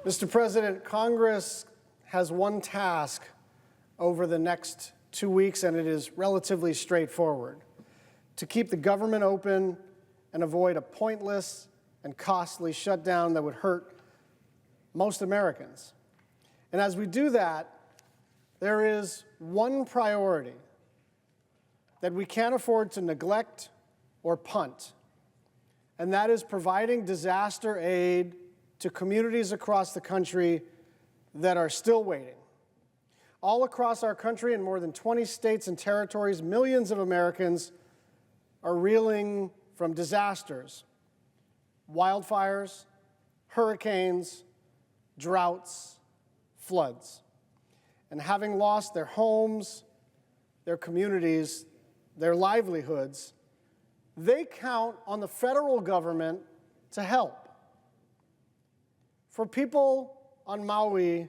Mr. President, Congress has one task over the next 2 weeks, and it is relatively straightforward: to keep the government open and avoid a pointless and costly shutdown that would hurt most Americans. And as we do that, there is one priority that we can't afford to neglect or punt, and that is providing disaster aid to communities across the country that are still waiting. All across our country, in more than 20 states and territories, millions of Americans are reeling from disasters: wildfires, hurricanes, droughts, floods. And having lost their homes, their communities, their livelihoods, they count on the federal government to help. For people on Maui,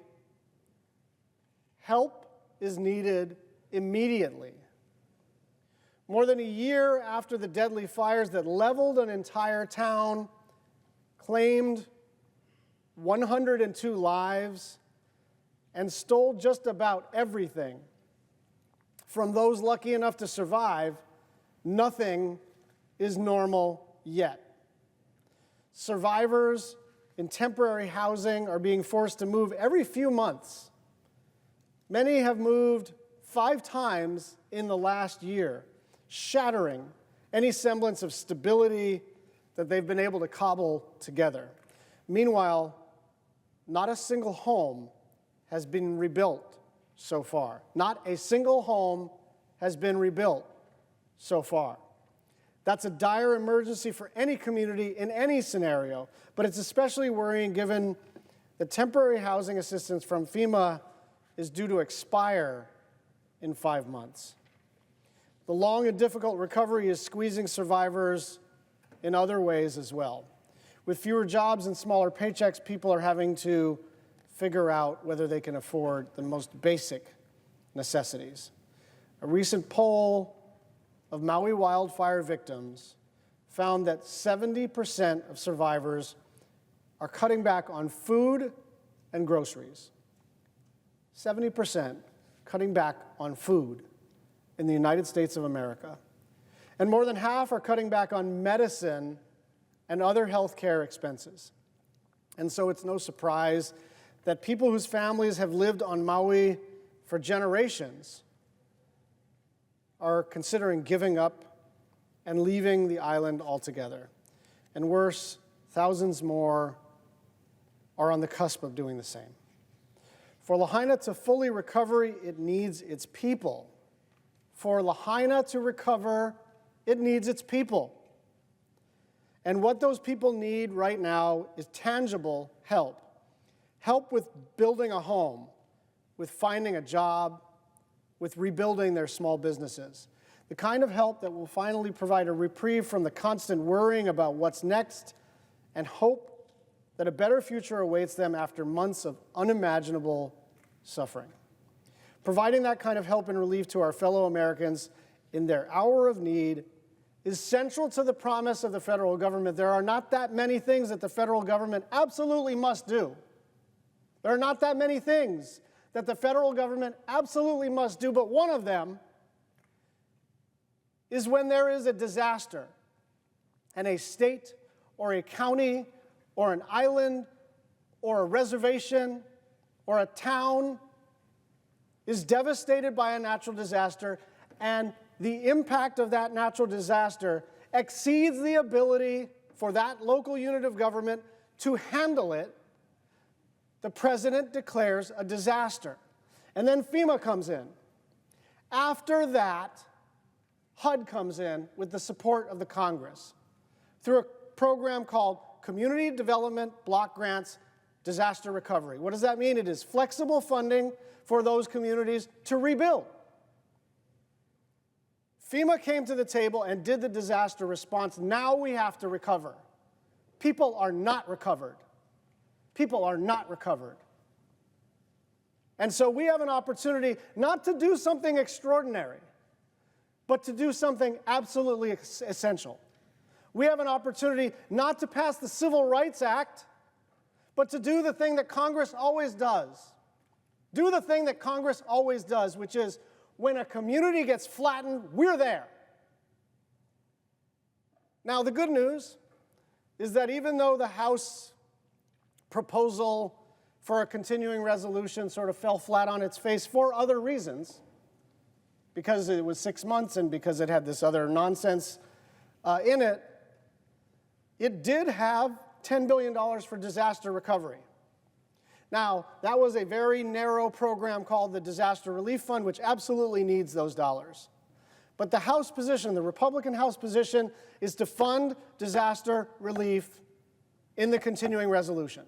help is needed immediately. More than a year after the deadly fires that leveled an entire town, claimed 102 lives, and stole just about everything from those lucky enough to survive, nothing is normal yet. Survivors in temporary housing are being forced to move every few months. Many have moved 5 times in the last year, shattering any semblance of stability that they've been able to cobble together. Meanwhile, not a single home has been rebuilt so far. Not a single home has been rebuilt so far. That's a dire emergency for any community in any scenario, but it's especially worrying given the temporary housing assistance from FEMA is due to expire in 5 months. The long and difficult recovery is squeezing survivors in other ways as well. With fewer jobs and smaller paychecks, people are having to figure out whether they can afford the most basic necessities. A recent poll of Maui wildfire victims found that 70% of survivors are cutting back on food and groceries. 70% cutting back on food in the United States of America. And more than half are cutting back on medicine and other health care expenses. And so it's no surprise that people whose families have lived on Maui for generations are considering giving up and leaving the island altogether. And worse, thousands more are on the cusp of doing the same. For Lahaina to fully recover, it needs its people. For Lahaina to recover, it needs its people. And what those people need right now is tangible help. Help with building a home, with finding a job, with rebuilding their small businesses. The kind of help that will finally provide a reprieve from the constant worrying about what's next and hope that a better future awaits them after months of unimaginable suffering. Providing that kind of help and relief to our fellow Americans in their hour of need is central to the promise of the federal government. There are not that many things that the federal government absolutely must do. There are not that many things that the federal government absolutely must do, but one of them is when there is a disaster and a state or a county or an island or a reservation or a town is devastated by a natural disaster, and the impact of that natural disaster exceeds the ability for that local unit of government to handle it. The president declares a disaster, and then FEMA comes in. After that, HUD comes in with the support of the Congress through a program called Community Development Block Grants Disaster Recovery. What does that mean? It is flexible funding for those communities to rebuild. FEMA came to the table and did the disaster response. Now we have to recover. People are not recovered. People are not recovered. And so we have an opportunity not to do something extraordinary, but to do something absolutely essential. We have an opportunity not to pass the Civil Rights Act, but to do the thing that Congress always does. Do the thing that Congress always does, which is when a community gets flattened, we're there. Now, the good news is that even though the House proposal for a continuing resolution sort of fell flat on its face for other reasons, because it was 6 months and because it had this other nonsense in it, it did have $10 billion for disaster recovery. Now, that was a very narrow program called the Disaster Relief Fund, which absolutely needs those dollars. But the House position, the Republican House position, is to fund disaster relief in the continuing resolution.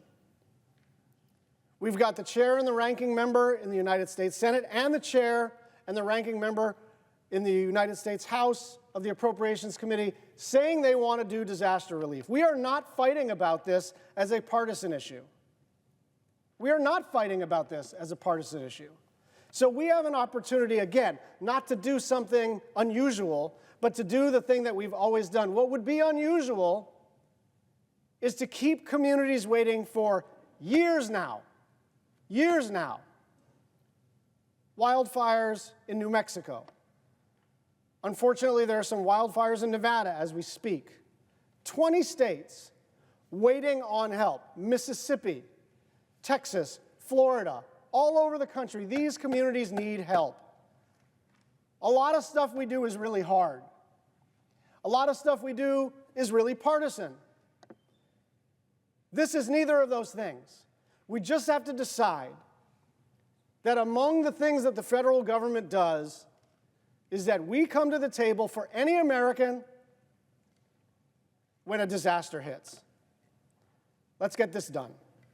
We've got the chair and the ranking member in the United States Senate and the chair and the ranking member in the United States House of the Appropriations Committee saying they want to do disaster relief. We are not fighting about this as a partisan issue. We are not fighting about this as a partisan issue. So we have an opportunity, again, not to do something unusual, but to do the thing that we've always done. What would be unusual is to keep communities waiting for years now. Wildfires in New Mexico. Unfortunately, there are some wildfires in Nevada as we speak. 20 states waiting on help. Mississippi, Texas, Florida, all over the country, these communities need help. A lot of stuff we do is really hard. A lot of stuff we do is really partisan. This is neither of those things. We just have to decide that among the things that the federal government does is that we come to the table for any American when a disaster hits. Let's get this done.